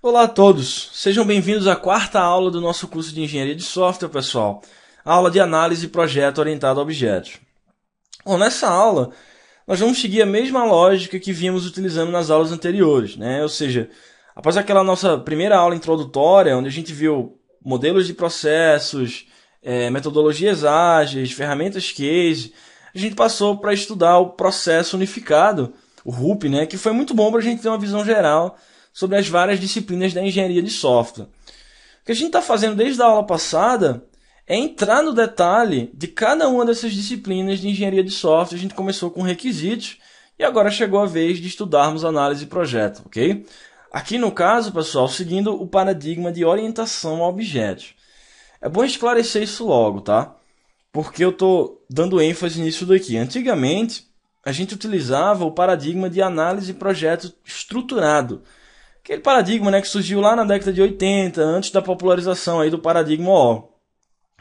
Olá a todos, sejam bem-vindos à quarta aula do nosso curso de Engenharia de Software, pessoal. A aula de análise e projeto orientado a objetos. Bom, nessa aula, nós vamos seguir a mesma lógica que vimos utilizando nas aulas anteriores, né? Ou seja, após aquela nossa primeira aula introdutória, onde a gente viu modelos de processos, metodologias ágeis, ferramentas case, a gente passou para estudar o processo unificado, o RUP, né? Que foi muito bom para a gente ter uma visão geral sobre as várias disciplinas da engenharia de software. O que a gente está fazendo desde a aula passada é entrar no detalhe de cada uma dessas disciplinas de engenharia de software. A gente começou com requisitos e agora chegou a vez de estudarmos análise de projeto, ok? Aqui no caso, pessoal, seguindo o paradigma de orientação a objetos. É bom esclarecer isso logo, tá? Porque eu estou dando ênfase nisso daqui. Antigamente, a gente utilizava o paradigma de análise de projeto estruturado. Aquele paradigma, né, que surgiu lá na década de 80, antes da popularização aí do paradigma O.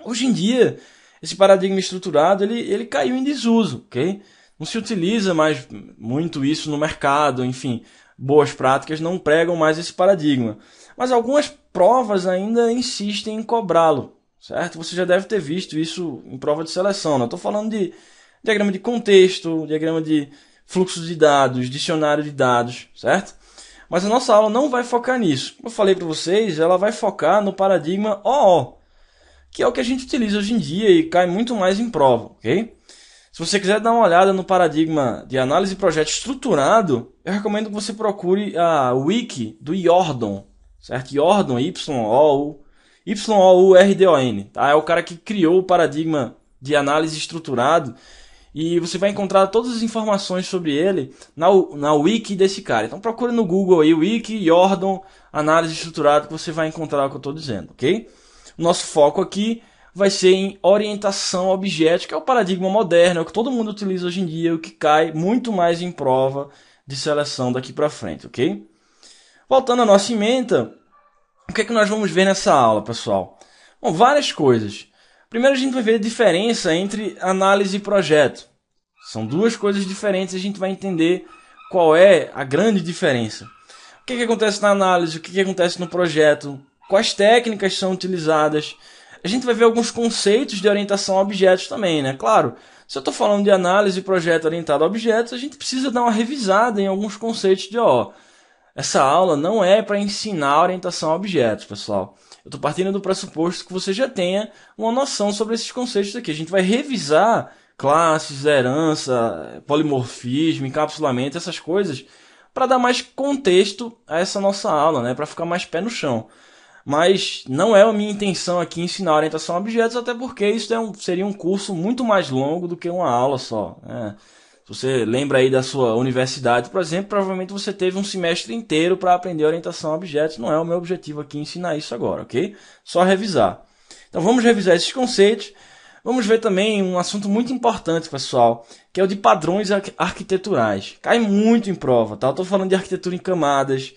Hoje em dia, esse paradigma estruturado ele caiu em desuso, ok? Não se utiliza mais muito isso no mercado, enfim, boas práticas não pregam mais esse paradigma. Mas algumas provas ainda insistem em cobrá-lo, certo? Você já deve ter visto isso em prova de seleção. Estou falando de diagrama de contexto, diagrama de fluxo de dados, dicionário de dados, certo? Mas a nossa aula não vai focar nisso. Como eu falei para vocês, ela vai focar no paradigma OO, que é o que a gente utiliza hoje em dia e cai muito mais em prova, ok? Se você quiser dar uma olhada no paradigma de análise de projeto estruturado, eu recomendo que você procure a wiki do Yordon, certo? Yordon, Y-O-U-R-D-O-N, tá? É o cara que criou o paradigma de análise estruturado e você vai encontrar todas as informações sobre ele na wiki desse cara. Então procure no Google aí, wiki, Yordon, análise estruturada, que você vai encontrar o que eu estou dizendo, ok? O nosso foco aqui vai ser em orientação a objetos, que é o paradigma moderno, é o que todo mundo utiliza hoje em dia, o que cai muito mais em prova de seleção daqui para frente, ok? Voltando à nossa ementa, o que é que nós vamos ver nessa aula, pessoal? Bom, várias coisas. Primeiro a gente vai ver a diferença entre análise e projeto. São duas coisas diferentes, a gente vai entender qual é a grande diferença. O que acontece na análise, o que acontece no projeto, quais técnicas são utilizadas. A gente vai ver alguns conceitos de orientação a objetos também, né? Claro, se eu estou falando de análise e projeto orientado a objetos, a gente precisa dar uma revisada em alguns conceitos de essa aula não é para ensinar orientação a objetos, pessoal. Eu estou partindo do pressuposto que você já tenha uma noção sobre esses conceitos aqui. A gente vai revisar classes, herança, polimorfismo, encapsulamento, essas coisas, para dar mais contexto a essa nossa aula, né? Para ficar mais pé no chão. Mas não é a minha intenção aqui ensinar orientação a objetos, até porque isso seria um curso muito mais longo do que uma aula só, né? Se você lembra aí da sua universidade, por exemplo, provavelmente você teve um semestre inteiro para aprender orientação a objetos. Não é o meu objetivo aqui ensinar isso agora, ok? Só revisar. Então vamos revisar esses conceitos. Vamos ver também um assunto muito importante, pessoal, que é o de padrões arquiteturais. Cai muito em prova, tá? Eu estou falando de arquitetura em camadas,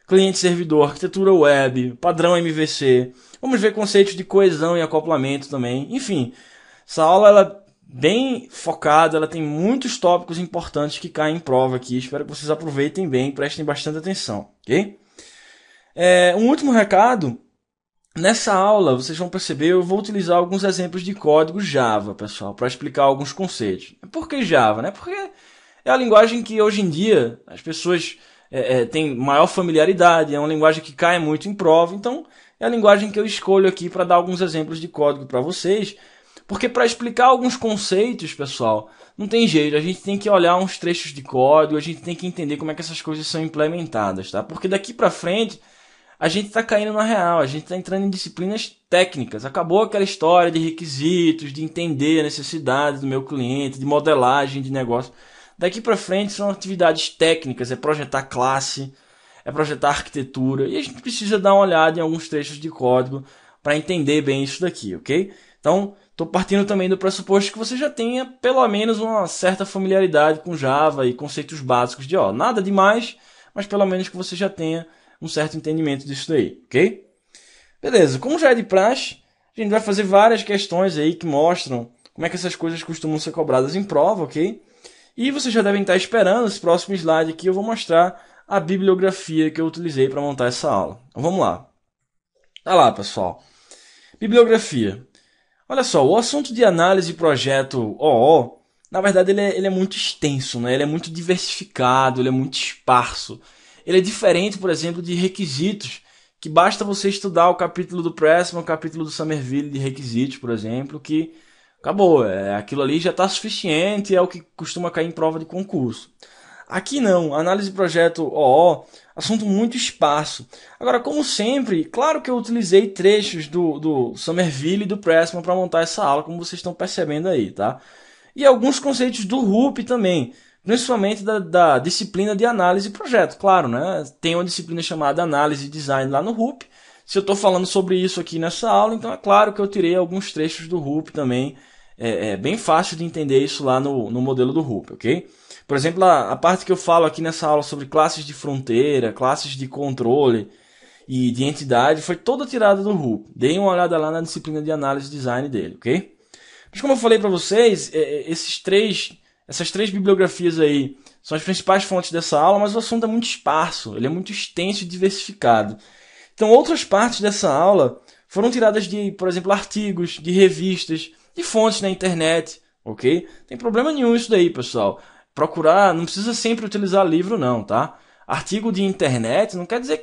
cliente-servidor, arquitetura web, padrão MVC. Vamos ver conceitos de coesão e acoplamento também. Enfim, essa aula ela é bem focada, ela tem muitos tópicos importantes que caem em prova aqui. Espero que vocês aproveitem bem, prestem bastante atenção, ok? Um último recado. Nessa aula, vocês vão perceber, eu vou utilizar alguns exemplos de código Java, pessoal, para explicar alguns conceitos. Por que Java? Né? Porque é a linguagem que hoje em dia as pessoas têm maior familiaridade, é uma linguagem que cai muito em prova, então é a linguagem que eu escolho aqui para dar alguns exemplos de código para vocês. Porque para explicar alguns conceitos, pessoal, não tem jeito, a gente tem que olhar uns trechos de código, a gente tem que entender como é que essas coisas são implementadas, tá? Porque daqui para frente a gente está caindo na real, a gente está entrando em disciplinas técnicas. Acabou aquela história de requisitos, de entender a necessidade do meu cliente, de modelagem de negócio. Daqui para frente são atividades técnicas, é projetar classe, é projetar arquitetura. E a gente precisa dar uma olhada em alguns trechos de código para entender bem isso daqui, ok? Então, estou partindo também do pressuposto que você já tenha pelo menos uma certa familiaridade com Java e conceitos básicos de nada demais, mas pelo menos que você já tenha um certo entendimento disso daí, ok? Beleza, como já é de praxe, a gente vai fazer várias questões aí que mostram como é que essas coisas costumam ser cobradas em prova, ok? E vocês já devem estar esperando esse próximo slide aqui, eu vou mostrar a bibliografia que eu utilizei para montar essa aula. Então vamos lá. Olha lá, pessoal. Bibliografia. Olha só, o assunto de análise e projeto OO, na verdade ele é muito extenso, né? Ele é muito diversificado, ele é muito esparso. Ele é diferente, por exemplo, de requisitos, que basta você estudar o capítulo do Pressman, o capítulo do Somerville de requisitos, por exemplo, que acabou, aquilo ali já está suficiente, é o que costuma cair em prova de concurso. Aqui não, análise de projeto OO, assunto muito esparso. Agora, como sempre, claro que eu utilizei trechos do Somerville e do Pressman para montar essa aula, como vocês estão percebendo aí, tá? E alguns conceitos do RUP também, principalmente da disciplina de análise de projeto, claro, né? Tem uma disciplina chamada análise e design lá no RUP. Se eu estou falando sobre isso aqui nessa aula, então é claro que eu tirei alguns trechos do RUP também. É bem fácil de entender isso lá no modelo do RUP, ok? Por exemplo, a parte que eu falo aqui nessa aula sobre classes de fronteira, classes de controle e de entidade, foi toda tirada do RUP. Deem uma olhada lá na disciplina de análise e design dele, ok? Mas como eu falei para vocês, essas três bibliografias aí são as principais fontes dessa aula, mas o assunto é muito esparso, ele é muito extenso e diversificado. Então outras partes dessa aula foram tiradas de, por exemplo, artigos, de revistas, de fontes na internet, ok? Não tem problema nenhum isso daí, pessoal. Procurar, não precisa sempre utilizar livro não, tá? Artigo de internet não quer dizer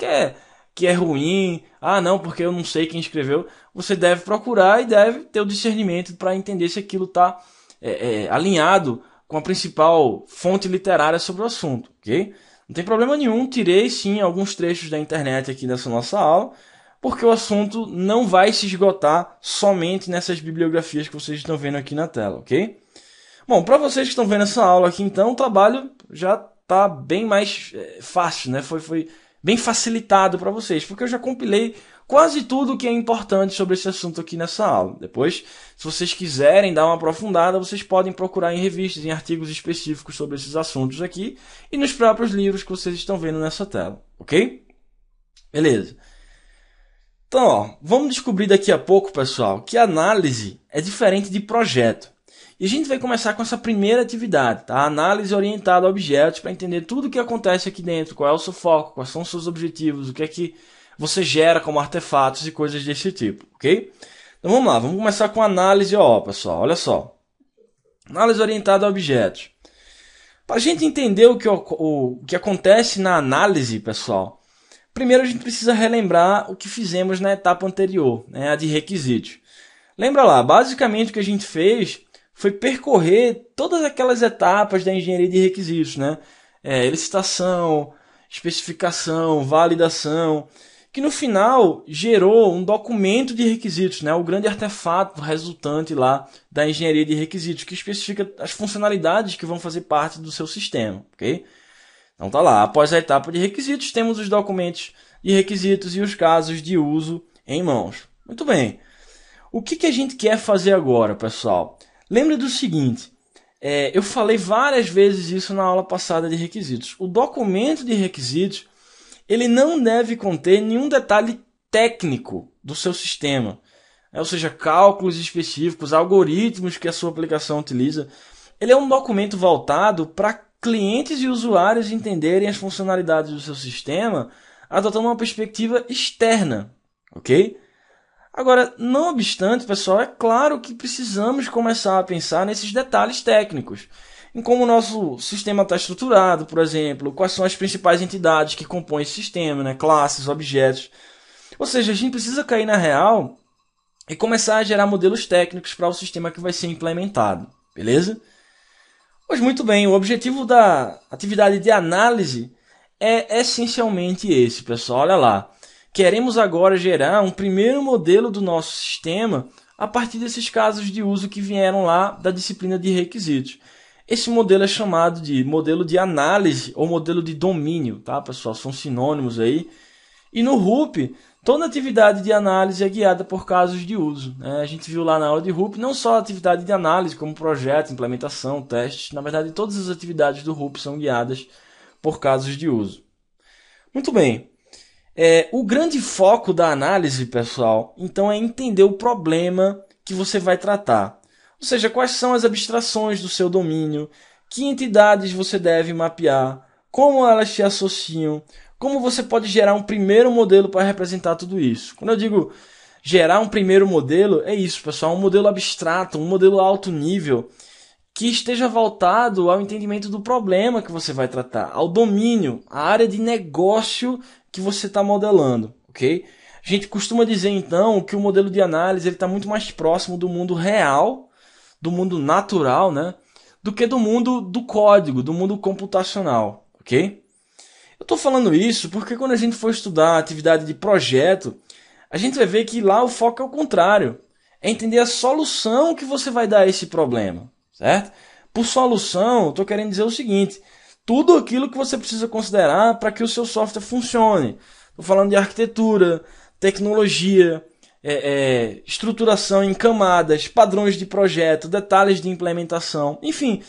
que é ruim, não, porque eu não sei quem escreveu. Você deve procurar e deve ter o discernimento para entender se aquilo está alinhado com a principal fonte literária sobre o assunto, ok? Não tem problema nenhum, tirei sim alguns trechos da internet aqui dessa nossa aula, porque o assunto não vai se esgotar somente nessas bibliografias que vocês estão vendo aqui na tela, ok? Bom, para vocês que estão vendo essa aula aqui, então, o trabalho já está bem mais fácil, né? Foi bem facilitado para vocês, porque eu já compilei quase tudo que é importante sobre esse assunto aqui nessa aula. Depois, se vocês quiserem dar uma aprofundada, vocês podem procurar em revistas, em artigos específicos sobre esses assuntos aqui e nos próprios livros que vocês estão vendo nessa tela, ok? Beleza. Então, ó, vamos descobrir daqui a pouco, pessoal, que análise é diferente de projeto. E a gente vai começar com essa primeira atividade, tá? Análise orientada a objetos, para entender tudo o que acontece aqui dentro, qual é o seu foco, quais são os seus objetivos, o que é que você gera como artefatos e coisas desse tipo, ok? Então vamos lá, vamos começar com análise OO, pessoal, olha só. Análise orientada a objetos. Para a gente entender o que acontece na análise, pessoal, primeiro a gente precisa relembrar o que fizemos na etapa anterior, né, a de requisitos. Lembra lá, basicamente o que a gente fez foi percorrer todas aquelas etapas da engenharia de requisitos, né? Licitação, especificação, validação, que no final gerou um documento de requisitos, né? O grande artefato resultante lá da engenharia de requisitos, que especifica as funcionalidades que vão fazer parte do seu sistema, ok? Então tá lá, após a etapa de requisitos, temos os documentos de requisitos e os casos de uso em mãos. Muito bem. O que a gente quer fazer agora, pessoal? Lembre do seguinte, eu falei várias vezes isso na aula passada de requisitos. O documento de requisitos, ele não deve conter nenhum detalhe técnico do seu sistema. Ou seja, cálculos específicos, algoritmos que a sua aplicação utiliza. Ele é um documento voltado para clientes e usuários entenderem as funcionalidades do seu sistema, adotando uma perspectiva externa, ok? Agora, não obstante, pessoal, é claro que precisamos começar a pensar nesses detalhes técnicos, em como o nosso sistema está estruturado, por exemplo, quais são as principais entidades que compõem esse sistema, né? Classes, objetos. Ou seja, a gente precisa cair na real e começar a gerar modelos técnicos para o sistema que vai ser implementado, beleza? Pois muito bem, o objetivo da atividade de análise é essencialmente esse, pessoal, olha lá. Queremos agora gerar um primeiro modelo do nosso sistema a partir desses casos de uso que vieram lá da disciplina de requisitos. Esse modelo é chamado de modelo de análise ou modelo de domínio, tá, pessoal? São sinônimos aí. E no RUP, toda atividade de análise é guiada por casos de uso, né? A gente viu lá na aula de RUP não só a atividade de análise, como projeto, implementação, testes. Na verdade, todas as atividades do RUP são guiadas por casos de uso. Muito bem. O grande foco da análise, pessoal, então é entender o problema que você vai tratar. Ou seja, quais são as abstrações do seu domínio, que entidades você deve mapear, como elas se associam, como você pode gerar um primeiro modelo para representar tudo isso. Quando eu digo gerar um primeiro modelo, é isso, pessoal, um modelo abstrato, um modelo alto nível, que esteja voltado ao entendimento do problema que você vai tratar, ao domínio, à área de negócio que você está modelando, ok? A gente costuma dizer, então, que o modelo de análise está muito mais próximo do mundo real, do mundo natural, né? Do que do mundo do código, do mundo computacional, ok? Eu estou falando isso porque quando a gente for estudar a atividade de projeto, a gente vai ver que lá o foco é o contrário. É entender a solução que você vai dar a esse problema, certo? Por solução, estou querendo dizer o seguinte, tudo aquilo que você precisa considerar para que o seu software funcione. Estou falando de arquitetura, tecnologia, estruturação em camadas, padrões de projeto, detalhes de implementação, enfim,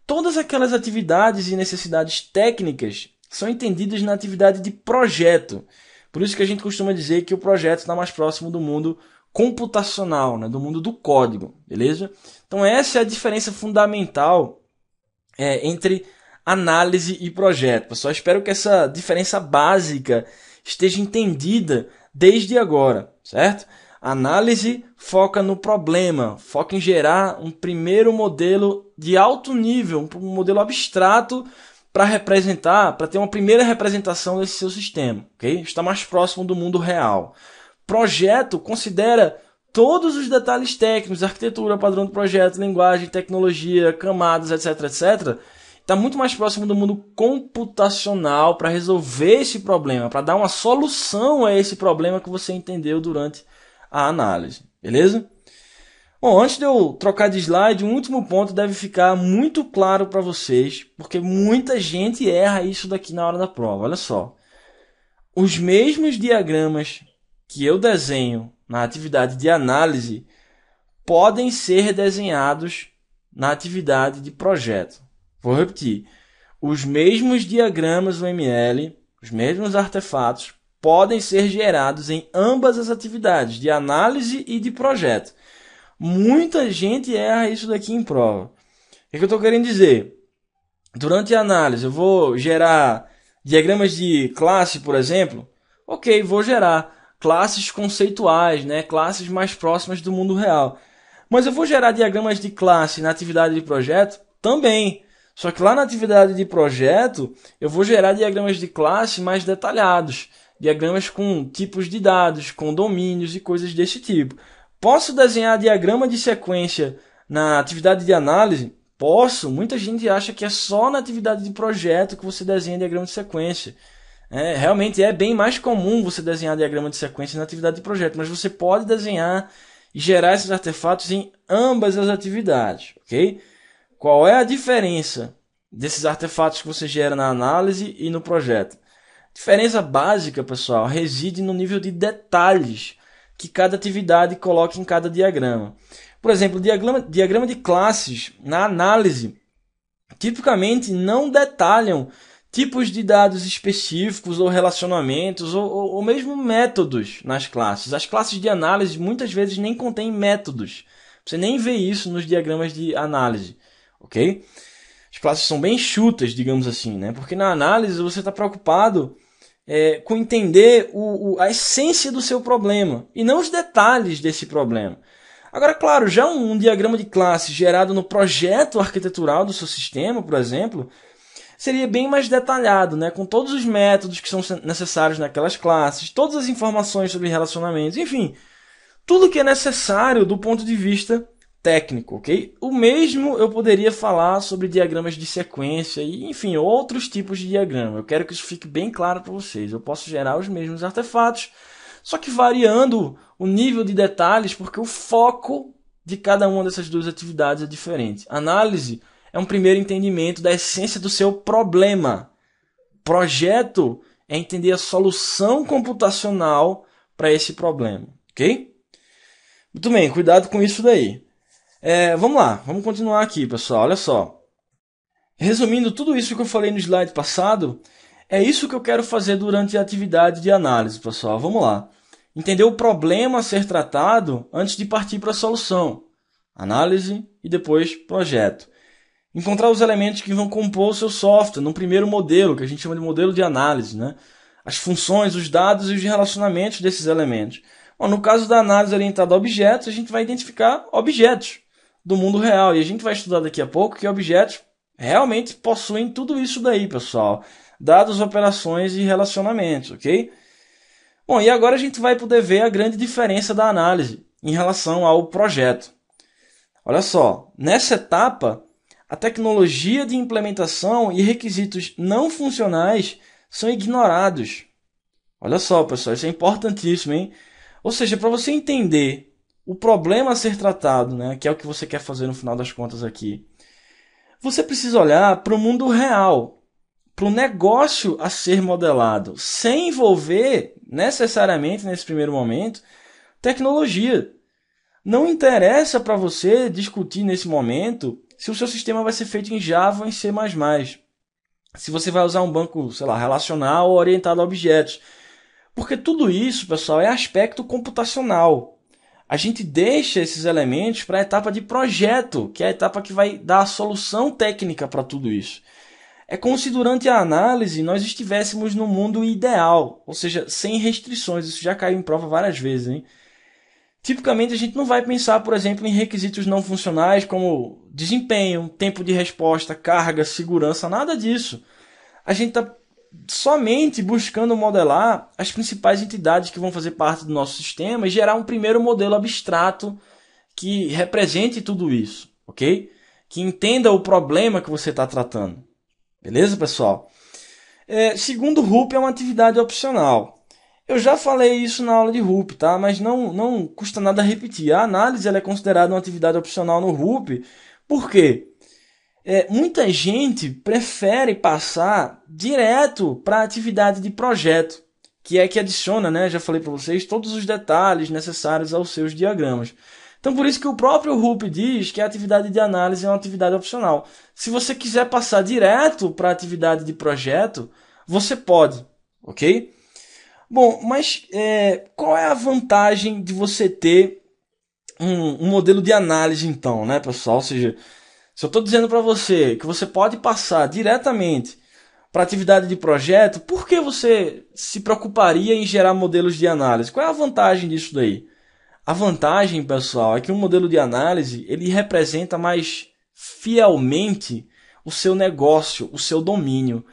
todas aquelas atividades e necessidades técnicas são entendidas na atividade de projeto. Por isso que a gente costuma dizer que o projeto está mais próximo do mundo computacional, né, do mundo do código, beleza? Então essa é a diferença fundamental entre análise e projeto. Pessoal, espero que essa diferença básica esteja entendida desde agora, certo? A análise foca no problema, foca em gerar um primeiro modelo de alto nível, um modelo abstrato para representar, para ter uma primeira representação desse seu sistema, ok? Está mais próximo do mundo real. Projeto considera todos os detalhes técnicos, arquitetura, padrão do projeto, linguagem, tecnologia, camadas, etc, etc. Está muito mais próximo do mundo computacional para resolver esse problema, para dar uma solução a esse problema que você entendeu durante a análise, beleza? Bom, antes de eu trocar de slide, um último ponto deve ficar muito claro para vocês, porque muita gente erra isso daqui na hora da prova. Olha só, os mesmos diagramas que eu desenho na atividade de análise podem ser desenhados na atividade de projeto. Vou repetir, os mesmos diagramas UML, os mesmos artefatos, podem ser gerados em ambas as atividades, de análise e de projeto. Muita gente erra isso daqui em prova. O que eu estou querendo dizer? Durante a análise, eu vou gerar diagramas de classe, por exemplo. Ok, vou gerar classes conceituais, né? Classes mais próximas do mundo real. Mas eu vou gerar diagramas de classe na atividade de projeto? Também. Só que lá na atividade de projeto, eu vou gerar diagramas de classe mais detalhados. Diagramas com tipos de dados, com domínios e coisas desse tipo. Posso desenhar diagrama de sequência na atividade de análise? Posso. Muita gente acha que é só na atividade de projeto que você desenha diagrama de sequência. Realmente é bem mais comum você desenhar diagrama de sequência na atividade de projeto, mas você pode desenhar e gerar esses artefatos em ambas as atividades, ok? Qual é a diferença desses artefatos que você gera na análise e no projeto? A diferença básica, pessoal, reside no nível de detalhes que cada atividade coloca em cada diagrama. Por exemplo, diagrama de classes na análise tipicamente não detalham tipos de dados específicos ou relacionamentos ou mesmo métodos nas classes. As classes de análise muitas vezes nem contêm métodos. Você nem vê isso nos diagramas de análise, ok? As classes são bem chutas, digamos assim, né? Porque na análise você está preocupado com entender a essência do seu problema e não os detalhes desse problema. Agora, claro, já um diagrama de classe gerado no projeto arquitetural do seu sistema, por exemplo, seria bem mais detalhado, né? Com todos os métodos que são necessários naquelas classes, todas as informações sobre relacionamentos, enfim, tudo que é necessário do ponto de vista técnico, ok? O mesmo eu poderia falar sobre diagramas de sequência e, enfim, outros tipos de diagrama. Eu quero que isso fique bem claro para vocês. Eu posso gerar os mesmos artefatos, só que variando o nível de detalhes, porque o foco de cada uma dessas duas atividades é diferente. Análise é um primeiro entendimento da essência do seu problema. Projeto é entender a solução computacional para esse problema, ok? Muito bem, cuidado com isso daí. Vamos lá, vamos continuar aqui, pessoal. Olha só. Resumindo tudo isso que eu falei no slide passado, é isso que eu quero fazer durante a atividade de análise, pessoal. Vamos lá. Entender o problema a ser tratado antes de partir para a solução. Análise e depois projeto. Encontrar os elementos que vão compor o seu software no primeiro modelo, que a gente chama de modelo de análise, né? As funções, os dados e os relacionamentos desses elementos. Bom, no caso da análise orientada a objetos, a gente vai identificar objetos do mundo real. E a gente vai estudar daqui a pouco que objetos realmente possuem tudo isso daí, pessoal. Dados, operações e relacionamentos, ok? Bom, e agora a gente vai poder ver a grande diferença da análise em relação ao projeto. Olha só, nessa etapa, a tecnologia de implementação e requisitos não funcionais são ignorados. Olha só, pessoal, isso é importantíssimo, hein? Ou seja, para você entender o problema a ser tratado, né, que é o que você quer fazer no final das contas aqui, você precisa olhar para o mundo real, para o negócio a ser modelado, sem envolver necessariamente, nesse primeiro momento, tecnologia. Não interessa para você discutir nesse momento se o seu sistema vai ser feito em Java ou em C++. Se você vai usar um banco, sei lá, relacional ou orientado a objetos. Porque tudo isso, pessoal, é aspecto computacional. A gente deixa esses elementos para a etapa de projeto, que é a etapa que vai dar a solução técnica para tudo isso. É como se durante a análise nós estivéssemos no mundo ideal, ou seja, sem restrições. Isso já caiu em prova várias vezes, hein? Tipicamente a gente não vai pensar, por exemplo, em requisitos não funcionais como desempenho, tempo de resposta, carga, segurança, nada disso. A gente está somente buscando modelar as principais entidades que vão fazer parte do nosso sistema e gerar um primeiro modelo abstrato que represente tudo isso, ok? Que entenda o problema que você está tratando. Beleza, pessoal? Segundo, o RUP é uma atividade opcional. Eu já falei isso na aula de RUP, tá? Mas não custa nada repetir. A análise ela é considerada uma atividade opcional no RUP. Por quê? Muita gente prefere passar direto para a atividade de projeto, que é que adiciona, né? Já falei para vocês, todos os detalhes necessários aos seus diagramas. Então, por isso que o próprio RUP diz que a atividade de análise é uma atividade opcional. Se você quiser passar direto para a atividade de projeto, você pode, ok? Bom, mas qual é a vantagem de você ter um modelo de análise, então, né, pessoal? Ou seja, se eu estou dizendo para você que você pode passar diretamente para atividade de projeto, por que você se preocuparia em gerar modelos de análise? Qual é a vantagem disso daí? A vantagem, pessoal, é que um modelo de análise ele representa mais fielmente o seu negócio, o seu domínio,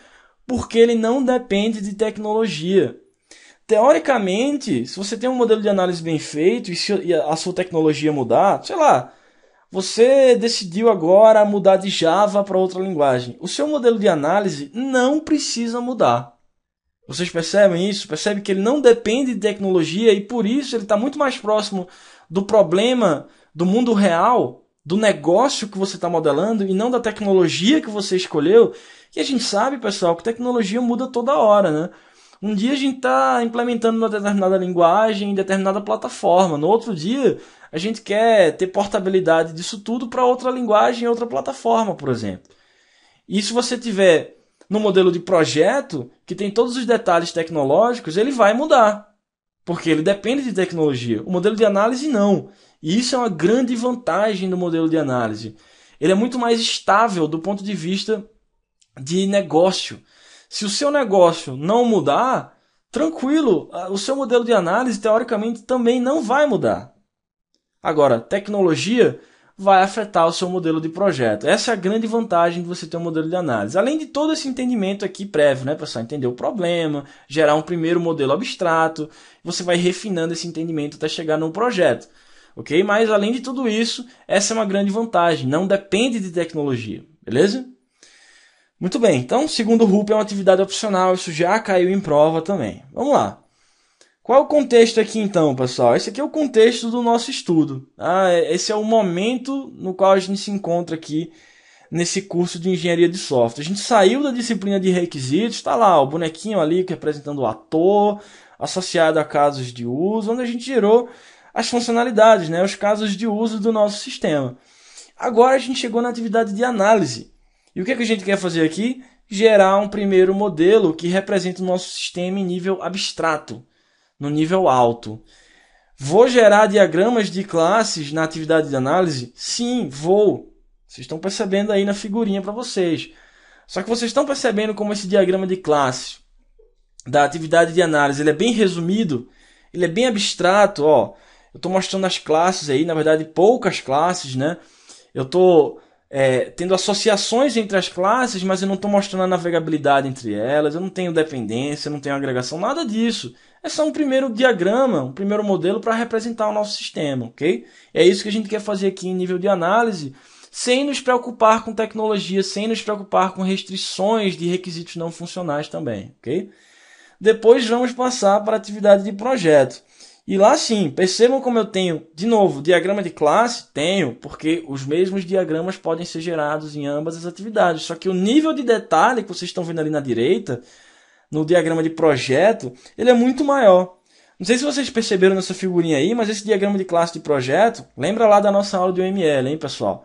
porque ele não depende de tecnologia. Teoricamente, se você tem um modelo de análise bem feito e se a sua tecnologia mudar, sei lá, você decidiu agora mudar de Java para outra linguagem. O seu modelo de análise não precisa mudar. Vocês percebem isso? Percebem que ele não depende de tecnologia e por isso ele está muito mais próximo do problema do mundo real, do negócio que você está modelando e não da tecnologia que você escolheu. E a gente sabe, pessoal, que tecnologia muda toda hora, né? Um dia a gente está implementando uma determinada linguagem em determinada plataforma. No outro dia, a gente quer ter portabilidade disso tudo para outra linguagem e outra plataforma, por exemplo. E se você tiver no modelo de projeto, que tem todos os detalhes tecnológicos, ele vai mudar. Porque ele depende de tecnologia. O modelo de análise não. E isso é uma grande vantagem do modelo de análise. Ele é muito mais estável do ponto de vista de negócio. Se o seu negócio não mudar, tranquilo, o seu modelo de análise, teoricamente, também não vai mudar. Agora, tecnologia vai afetar o seu modelo de projeto. Essa é a grande vantagem de você ter um modelo de análise. Além de todo esse entendimento aqui prévio, né, pessoal? Entender o problema, gerar um primeiro modelo abstrato, você vai refinando esse entendimento até chegar num projeto. Ok? Mas, além de tudo isso, essa é uma grande vantagem. Não depende de tecnologia. Beleza? Muito bem, então, segundo o RUP é uma atividade opcional, isso já caiu em prova também. Vamos lá. Qual é o contexto aqui então, pessoal? Esse aqui é o contexto do nosso estudo. Esse é o momento no qual a gente se encontra aqui nesse curso de engenharia de software. A gente saiu da disciplina de requisitos, está lá o bonequinho ali representando o ator, associado a casos de uso, onde a gente gerou as funcionalidades, né, os casos de uso do nosso sistema. Agora a gente chegou na atividade de análise. E o que a gente quer fazer aqui? Gerar um primeiro modelo que representa o nosso sistema em nível abstrato, no nível alto. Vou gerar diagramas de classes na atividade de análise? Sim, vou. Vocês estão percebendo aí na figurinha para vocês. Só que vocês estão percebendo como esse diagrama de classe da atividade de análise ele é bem resumido, ele é bem abstrato. Ó. Eu estou mostrando as classes aí, na verdade poucas classes, né? Eu estou tendo associações entre as classes, mas eu não estou mostrando a navegabilidade entre elas, eu não tenho dependência, eu não tenho agregação, nada disso. É só um primeiro diagrama, um primeiro modelo para representar o nosso sistema, ok? É isso que a gente quer fazer aqui em nível de análise, sem nos preocupar com tecnologia, sem nos preocupar com restrições de requisitos não funcionais também, ok? Depois vamos passar para a atividade de projeto. E lá sim, percebam como eu tenho, de novo, diagrama de classe? Tenho, porque os mesmos diagramas podem ser gerados em ambas as atividades. Só que o nível de detalhe que vocês estão vendo ali na direita, no diagrama de projeto, ele é muito maior. Não sei se vocês perceberam nessa figurinha aí, mas esse diagrama de classe de projeto, lembra lá da nossa aula de UML, hein, pessoal?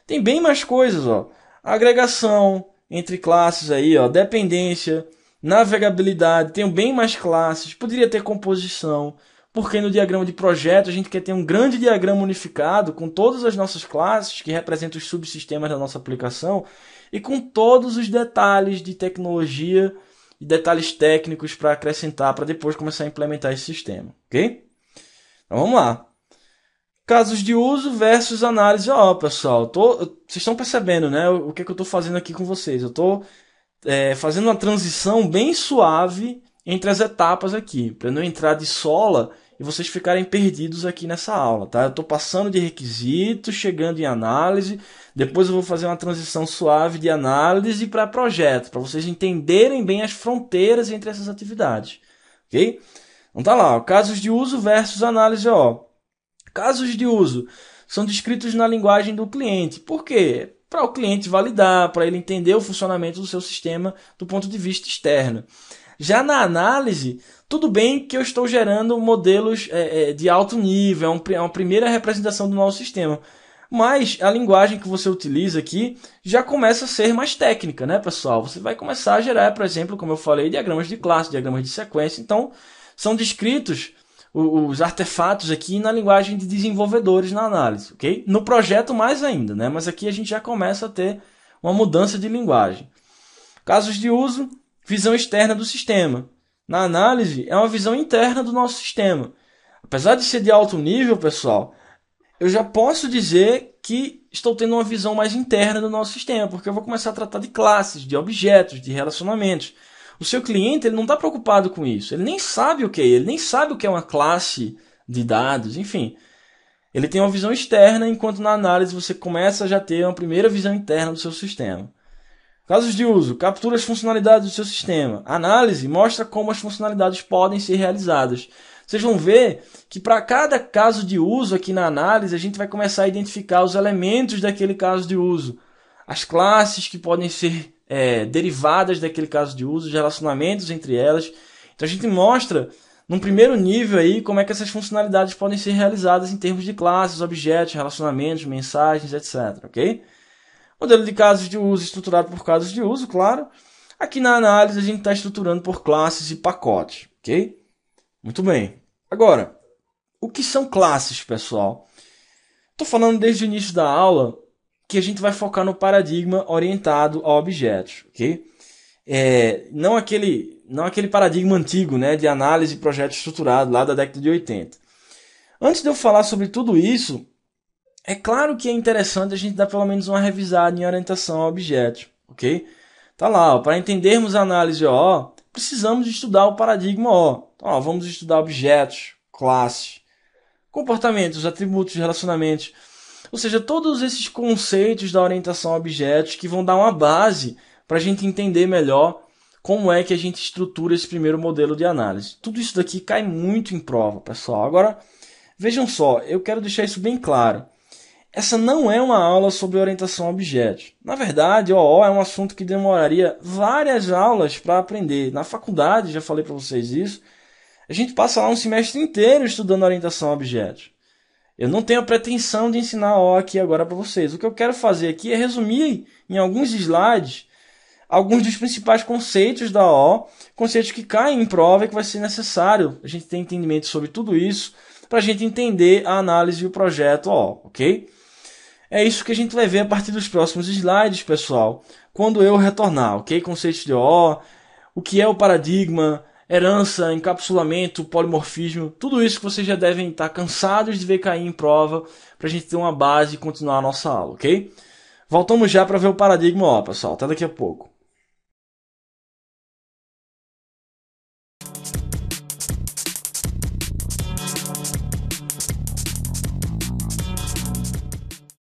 Tem bem mais coisas, ó. Agregação entre classes aí, ó, dependência, navegabilidade, tem bem mais classes, poderia ter composição, porque no diagrama de projeto a gente quer ter um grande diagrama unificado com todas as nossas classes que representam os subsistemas da nossa aplicação e com todos os detalhes de tecnologia e detalhes técnicos para acrescentar, para depois começar a implementar esse sistema, ok? Então vamos lá. Casos de uso versus análise. Ó, pessoal, vocês estão percebendo, né? O que eu estou fazendo aqui com vocês? Eu estou fazendo uma transição bem suave entre as etapas aqui, para não entrar de sola e vocês ficarem perdidos aqui nessa aula, tá? Eu estou passando de requisitos, chegando em análise, depois eu vou fazer uma transição suave de análise para projeto, para vocês entenderem bem as fronteiras entre essas atividades, ok? Então tá lá, ó, casos de uso versus análise, ó. Casos de uso são descritos na linguagem do cliente. Por quê? Para o cliente validar, para ele entender o funcionamento do seu sistema do ponto de vista externo. Já na análise, tudo bem que eu estou gerando modelos de alto nível, é uma primeira representação do nosso sistema. Mas a linguagem que você utiliza aqui já começa a ser mais técnica, né, pessoal? Você vai começar a gerar, por exemplo, como eu falei, diagramas de classe, diagramas de sequência. Então, são descritos os artefatos aqui na linguagem de desenvolvedores na análise, ok? No projeto mais ainda, né? Mas aqui a gente já começa a ter uma mudança de linguagem. Casos de uso, visão externa do sistema. Na análise, é uma visão interna do nosso sistema. Apesar de ser de alto nível, pessoal, eu já posso dizer que estou tendo uma visão mais interna do nosso sistema, porque eu vou começar a tratar de classes, de objetos, de relacionamentos. O seu cliente ele não está preocupado com isso. Ele nem sabe o que é. Ele nem sabe o que é uma classe de dados. Enfim, ele tem uma visão externa, enquanto na análise você começa a já ter uma primeira visão interna do seu sistema. Casos de uso. Captura as funcionalidades do seu sistema. Análise mostra como as funcionalidades podem ser realizadas. Vocês vão ver que para cada caso de uso aqui na análise, a gente vai começar a identificar os elementos daquele caso de uso. As classes que podem ser derivadas daquele caso de uso, os relacionamentos entre elas. Então a gente mostra, num primeiro nível, aí, como é que essas funcionalidades podem ser realizadas em termos de classes, objetos, relacionamentos, mensagens, etc. Ok? Modelo de casos de uso estruturado por casos de uso, claro. Aqui na análise a gente está estruturando por classes e pacotes. Ok? Muito bem. Agora, o que são classes, pessoal? Estou falando desde o início da aula que a gente vai focar no paradigma orientado a objetos, ok? Não aquele paradigma antigo, né, de análise e projeto estruturado lá da década de 80. Antes de eu falar sobre tudo isso, é claro que é interessante a gente dar pelo menos uma revisada em orientação a objetos, ok? Tá lá, para entendermos a análise OO, precisamos estudar o paradigma OO. Então, vamos estudar objetos, classes, comportamentos, atributos, relacionamentos. Ou seja, todos esses conceitos da orientação a objetos que vão dar uma base para a gente entender melhor como é que a gente estrutura esse primeiro modelo de análise. Tudo isso daqui cai muito em prova, pessoal. Agora, vejam só, eu quero deixar isso bem claro. Essa não é uma aula sobre orientação a objetos. Na verdade, OO é um assunto que demoraria várias aulas para aprender. Na faculdade, já falei para vocês isso, a gente passa lá um semestre inteiro estudando orientação a objetos. Eu não tenho a pretensão de ensinar OO aqui agora para vocês. O que eu quero fazer aqui é resumir em alguns slides alguns dos principais conceitos da OO, conceitos que caem em prova e que vai ser necessário a gente ter entendimento sobre tudo isso para a gente entender a análise e o projeto OO, ok? É isso que a gente vai ver a partir dos próximos slides, pessoal, quando eu retornar, ok? Conceitos de OO, o que é o paradigma, herança, encapsulamento, polimorfismo, tudo isso que vocês já devem estar cansados de ver cair em prova, para a gente ter uma base e continuar a nossa aula, ok? Voltamos já para ver o paradigma OO, pessoal. Até daqui a pouco.